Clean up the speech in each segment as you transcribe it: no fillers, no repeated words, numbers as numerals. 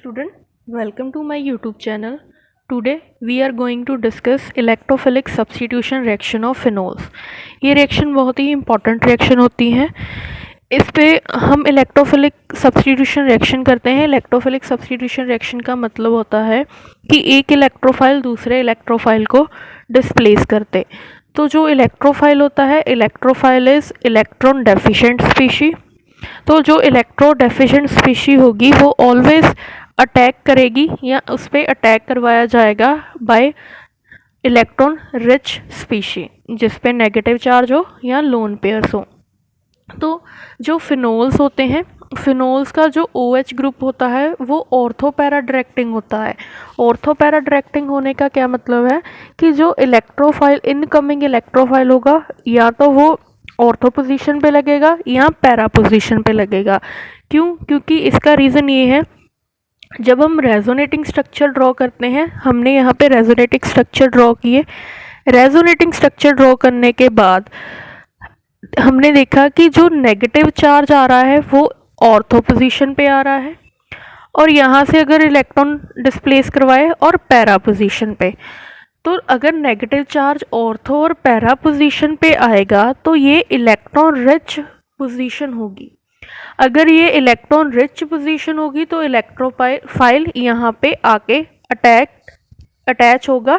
student, welcome to my YouTube channel. Today we are going to discuss electrophilic substitution reaction of phenols. ये reaction बहुत ही important reaction होती है। इस पे हम इलेक्ट्रोफिलिक सब्स्टिट्यूशन रिएक्शन करते हैं। इलेक्ट्रोफिलिक सब्स्टिट्यूशन रिएक्शन का मतलब होता है कि एक इलेक्ट्रोफाइल दूसरे इलेक्ट्रोफाइल को डिस्प्लेस करते। तो जो इलेक्ट्रोफाइल होता है, electrophile is electron deficient species. तो जो इलेक्ट्रो डेफिशिएंट स्पीशी होगी वो ऑलवेज अटैक करेगी या उस पर अटैक करवाया जाएगा बाय इलेक्ट्रॉन रिच स्पीशी, जिस पे नेगेटिव चार्ज हो या लोन पेयर्स हो। तो जो फिनोल्स होते हैं, फिनोल्स का जो OH ग्रुप होता है वो ऑर्थो पैरा डायरेक्टिंग होता है। ऑर्थो पैरा डायरेक्टिंग होने का क्या मतलब है कि जो इलेक्ट्रोफाइल इनकमिंग इलेक्ट्रोफाइल होगा या तो वो ऑर्थो पोजीशन पे लगेगा या पैरा पोजीशन पे लगेगा। क्यों? क्योंकि इसका रीज़न ये है, जब हम रेजोनेटिंग स्ट्रक्चर ड्रॉ करते हैं, हमने यहाँ पे रेजोनेटिंग स्ट्रक्चर ड्रॉ किए। रेजोनेटिंग स्ट्रक्चर ड्रॉ करने के बाद हमने देखा कि जो नेगेटिव चार्ज आ रहा है वो ऑर्थो पोजीशन पे आ रहा है, और यहाँ से अगर इलेक्ट्रॉन डिस्प्लेस करवाए और पैरा पोजीशन पे, तो अगर नेगेटिव चार्ज ऑर्थो और पैरा पोजीशन पे आएगा तो ये इलेक्ट्रॉन रिच पोजीशन होगी। अगर ये इलेक्ट्रॉन रिच पोजीशन होगी तो इलेक्ट्रोफाइल यहाँ पे आके अटैच होगा।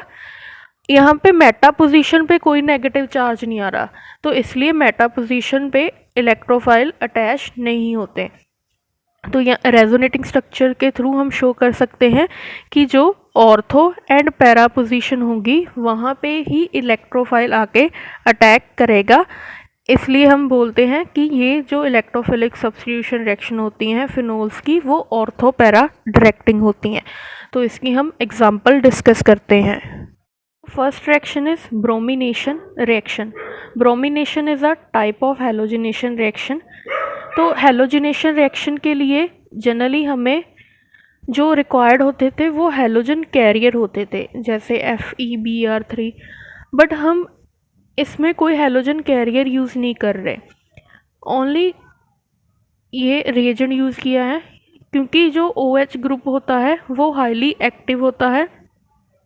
यहाँ पे मेटा पोजीशन पे कोई नेगेटिव चार्ज नहीं आ रहा, तो इसलिए मेटा पोजीशन पे इलेक्ट्रोफाइल अटैच नहीं होते। तो यहाँ रेजोनेटिंग स्ट्रक्चर के थ्रू हम शो कर सकते हैं कि जो ऑर्थो एंड पैरा पोजीशन होगी वहाँ पे ही इलेक्ट्रोफाइल आके अटैक करेगा। इसलिए हम बोलते हैं कि ये जो इलेक्ट्रोफिलिक सब्स्टिट्यूशन रिएक्शन होती हैं फिनोल्स की, वो ऑर्थो पैरा डायरेक्टिंग होती हैं। तो इसकी हम एग्जांपल डिस्कस करते हैं। First reaction is bromination reaction. Bromination is a type of halogenation reaction. तो हैलोजिनेशन रिएक्शन के लिए जनरली हमें जो रिक्वायर्ड होते थे वो हैलोजन कैरियर होते थे, जैसे FeBr3, बट हम इसमें कोई हैलोजन कैरियर यूज़ नहीं कर रहे, ओनली ये रिएजेंट यूज़ किया है। क्योंकि जो OH ग्रुप होता है वो हाईली एक्टिव होता है।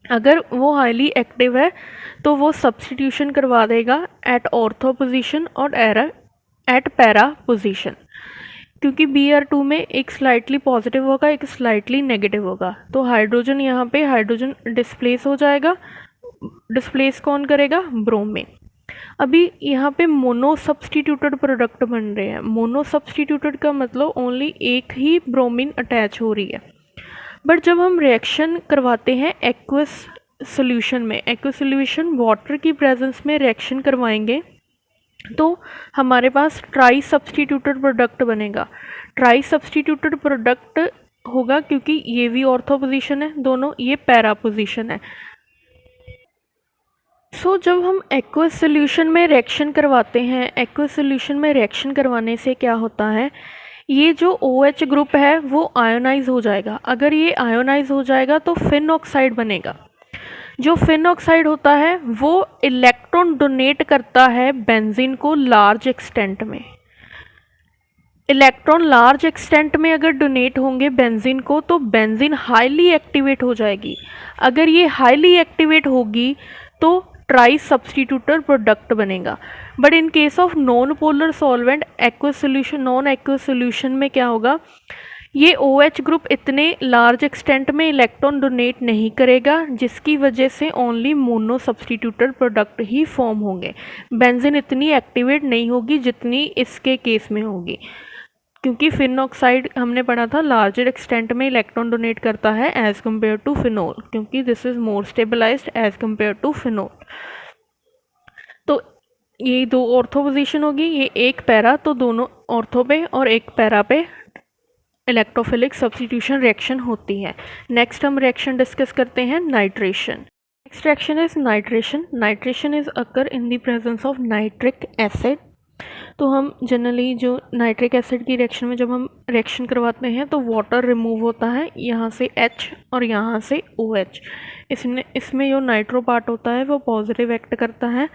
अगर वो हाईली एक्टिव है तो वो सब्स्टिट्यूशन करवा देगा एट ऑर्थो पोजीशन और एट पैरा पोजीशन। क्योंकि Br2 में एक स्लाइटली पॉजिटिव होगा, एक स्लाइटली नेगेटिव होगा, तो हाइड्रोजन यहाँ पे हाइड्रोजन डिस्प्लेस हो जाएगा। डिस्प्लेस कौन करेगा? ब्रोमीन। अभी यहाँ पे मोनो सब्स्टिट्यूटेड प्रोडक्ट बन रहे हैं। मोनो सब्स्टिट्यूटेड का मतलब ओनली एक ही ब्रोमीन अटैच हो रही है। बट जब हम रिएक्शन करवाते हैं एक्वस सोल्यूशन में, एक्वस सोल्यूशन वाटर की प्रेजेंस में रिएक्शन करवाएंगे तो हमारे पास ट्राई सब्स्टिट्यूटेड प्रोडक्ट बनेगा। ट्राई सब्स्टिट्यूटेड प्रोडक्ट होगा क्योंकि ये भी ऑर्थो पोजीशन है, दोनों ये पैरा पोजीशन है। सो जब हम एक्वस सोल्यूशन में रिएक्शन करवाते हैं, एक्वस सोल्यूशन में रिएक्शन करवाने से क्या होता है, ये जो OH ग्रुप है वो आयोनाइज हो जाएगा। अगर ये आयोनाइज हो जाएगा तो फिन ऑक्साइड बनेगा। जो फिन ऑक्साइड होता है वो इलेक्ट्रॉन डोनेट करता है बेंजीन को लार्ज एक्सटेंट में। इलेक्ट्रॉन लार्ज एक्सटेंट में अगर डोनेट होंगे बेंजीन को तो बेंजीन हाईली एक्टिवेट हो जाएगी। अगर ये हाईली एक्टिवेट होगी तो ट्राई सब्स्टिट्यूटेड प्रोडक्ट बनेगा। But in case of non polar solvent aqueous solution, non aqueous solution में क्या होगा, ये OH ग्रुप इतने लार्ज एक्सटेंट में इलेक्ट्रॉन डोनेट नहीं करेगा, जिसकी वजह से ओनली मोनो सब्स्टिट्यूटेड प्रोडक्ट ही फॉर्म होंगे। बेंजीन इतनी एक्टिवेट नहीं होगी जितनी इसके केस में होगी, क्योंकि फिन ऑक्साइड हमने पढ़ा था लार्जर एक्सटेंट में इलेक्ट्रॉन डोनेट करता है एज़ कम्पेयर टू फिनोल, क्योंकि this is more stabilized as compare to phenol. तो ये दो ऑर्थो पोजीशन होगी, ये एक पैरा, तो दोनों ऑर्थो पे और एक पैरा पे इलेक्ट्रोफिलिक सब्स्टिट्यूशन रिएक्शन होती है। नेक्स्ट हम रिएक्शन डिस्कस करते हैं nitration. Next reaction is nitration. Nitration is occur in the presence of nitric acid. तो हम जनरली जो नाइट्रिक एसिड की रिएक्शन में जब हम रिएक्शन करवाते हैं तो वाटर रिमूव होता है, यहाँ से H और यहाँ से OH। इसमें जो नाइट्रो पार्ट होता है वो पॉजिटिव एक्ट करता है,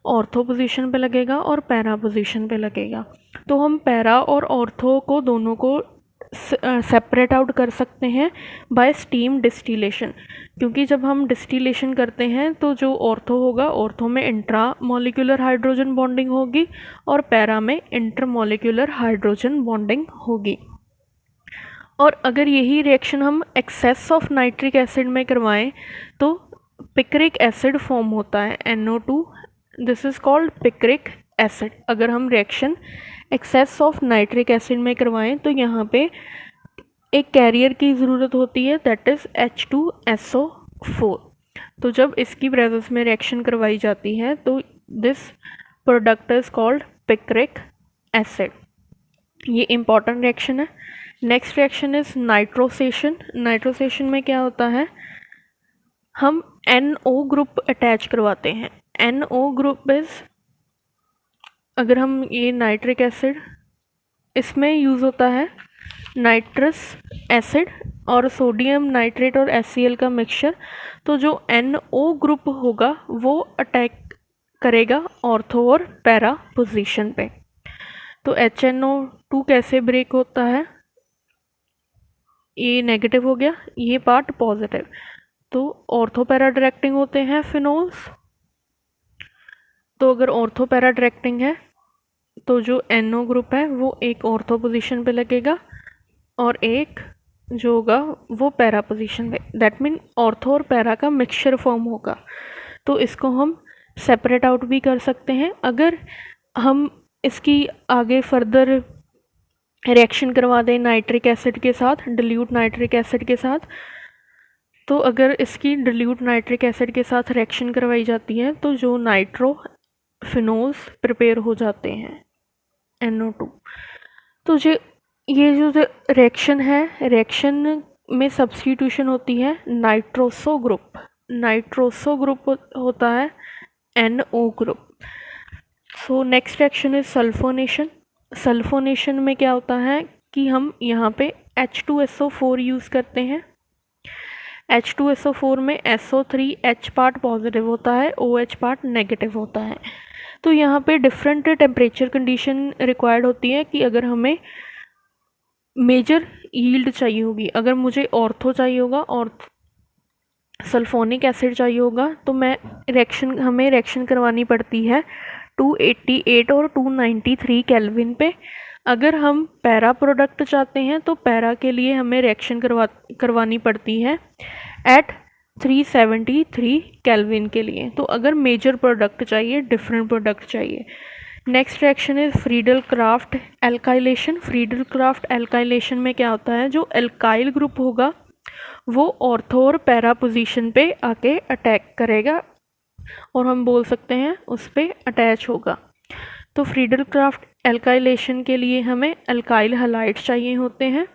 ऑर्थो पोजीशन पे लगेगा और पैरा पोजीशन पे लगेगा। तो हम पैरा और ऑर्थो को दोनों को सेपरेट आउट कर सकते हैं बाय स्टीम डिस्टिलेशन, क्योंकि जब हम डिस्टिलेशन करते हैं तो जो ऑर्थो होगा, ऑर्थो में इंट्रा मॉलिक्यूलर हाइड्रोजन बॉन्डिंग होगी और पैरा में इंटरमॉलिक्यूलर हाइड्रोजन बॉन्डिंग होगी। और अगर यही रिएक्शन हम एक्सेस ऑफ नाइट्रिक एसिड में करवाएं तो पिक्रिक एसिड फॉर्म होता है, NO2, this is called picric acid. अगर हम reaction excess of nitric acid में करवाएं तो यहाँ पे एक कैरियर की ज़रूरत होती है, दैट इज़ H2SO4। तो जब इसकी प्रेजेंस में रिएक्शन करवाई जाती है तो this product is called picric acid. ये इम्पॉर्टेंट रिएक्शन है। Next reaction is nitrosation. Nitrosation में क्या होता है, हम NO ग्रुप अटैच करवाते हैं। NO ग्रुप इज़, अगर हम ये नाइट्रिक एसिड, इसमें यूज़ होता है नाइट्रस एसिड और सोडियम नाइट्रेट और HCl का मिक्सचर। तो जो NO ग्रुप होगा वो अटैक करेगा ऑर्थो और पैरा पोजीशन पे। तो HNO2 कैसे ब्रेक होता है, ये नेगेटिव हो गया, ये पार्ट पॉजिटिव। तो ऑर्थो पैरा डायरेक्टिंग होते हैं फिनोल्स। तो अगर ऑर्थो पैरा डायरेक्टिंग है तो जो NO ग्रुप है वो एक ऑर्थो पोजीशन पे लगेगा और एक जो होगा वो पैरा पोजीशन पे, दैट मीन ऑर्थो और पैरा का मिक्सचर फॉर्म होगा। तो इसको हम सेपरेट आउट भी कर सकते हैं। अगर हम इसकी आगे फर्दर रिएक्शन करवा दें नाइट्रिक एसिड के साथ, डिल्यूट नाइट्रिक एसिड के साथ, तो अगर इसकी डिल्यूट नाइट्रिक एसिड के साथ रिएक्शन करवाई जाती है तो जो नाइट्रो फिनोल्स प्रिपेयर हो जाते हैं, NO2। तो ये जो रिएक्शन है, रिएक्शन में सब्स्टिट्यूशन होती है नाइट्रोसो ग्रुप। नाइट्रोसो ग्रुप होता है NO group. So next reaction is sulphonation. Sulphonation में क्या होता है कि हम यहाँ पे H2SO4 यूज़ करते हैं। H2SO4 में SO3 H पार्ट पॉजिटिव होता है, OH पार्ट नेगेटिव होता है। तो यहाँ पे डिफरेंट टेम्परेचर कंडीशन रिक्वायर्ड होती है कि अगर हमें मेजर यील्ड चाहिए होगी, अगर मुझे ऑर्थो चाहिए होगा और सल्फोनिक एसिड चाहिए होगा तो हमें रिएक्शन करवानी पड़ती है 288 और 293 केल्विन पे। अगर हम पैरा प्रोडक्ट चाहते हैं तो पैरा के लिए हमें रिएक्शन करवानी पड़ती है एट 373 केल्विन के लिए। तो अगर मेजर प्रोडक्ट चाहिए, डिफरेंट प्रोडक्ट चाहिए। Next reaction is Friedel craft alkylation. Friedel craft alkylation में क्या होता है, जो एल्काइल ग्रुप होगा वो ऑर्थो और पैरा पोजीशन पे आके अटैक करेगा और हम बोल सकते हैं उस पर अटैच होगा। तो फ्रीडल क्राफ्ट एल्काइलेशन के लिए हमें अल्काइल हैलाइड्स चाहिए होते हैं।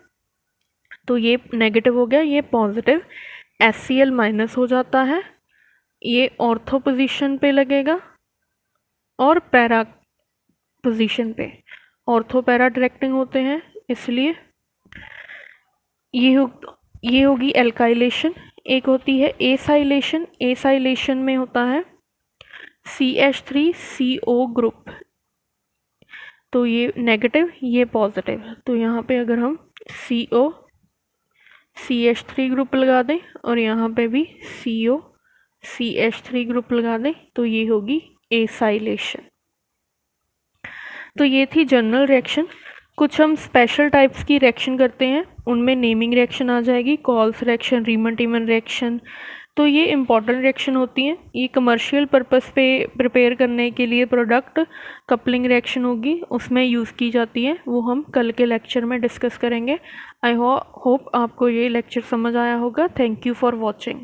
तो ये नेगेटिव हो गया, ये पॉजिटिव, HCl माइनस हो जाता है, ये ऑर्थो पोजीशन पे लगेगा और पैरा पोजीशन पे। ऑर्थो पैरा डायरेक्टिंग होते हैं इसलिए ये होगी एल्काइलेशन। एक होती है एसाइलेशन। एसाइलेशन में होता है CH3CO ग्रुप, तो ये नेगेटिव, ये पॉजिटिव। तो यहाँ पे अगर हम CH3 ग्रुप लगा दें और यहाँ पे भी CH3 ग्रुप लगा दें तो ये होगी एसाइलेशन। तो ये थी जनरल रिएक्शन। कुछ हम स्पेशल टाइप्स की रिएक्शन करते हैं, उनमें नेमिंग रिएक्शन आ जाएगी, कॉल्स रिएक्शन, रीमन-टीमन रिएक्शन। तो ये इंपॉर्टेंट रिएक्शन होती हैं। ये कमर्शियल पर्पस पे प्रिपेयर करने के लिए प्रोडक्ट कपलिंग रिएक्शन होगी, उसमें यूज़ की जाती है, वो हम कल के लेक्चर में डिस्कस करेंगे। आई होप आपको ये लेक्चर समझ आया होगा। Thank you for watching.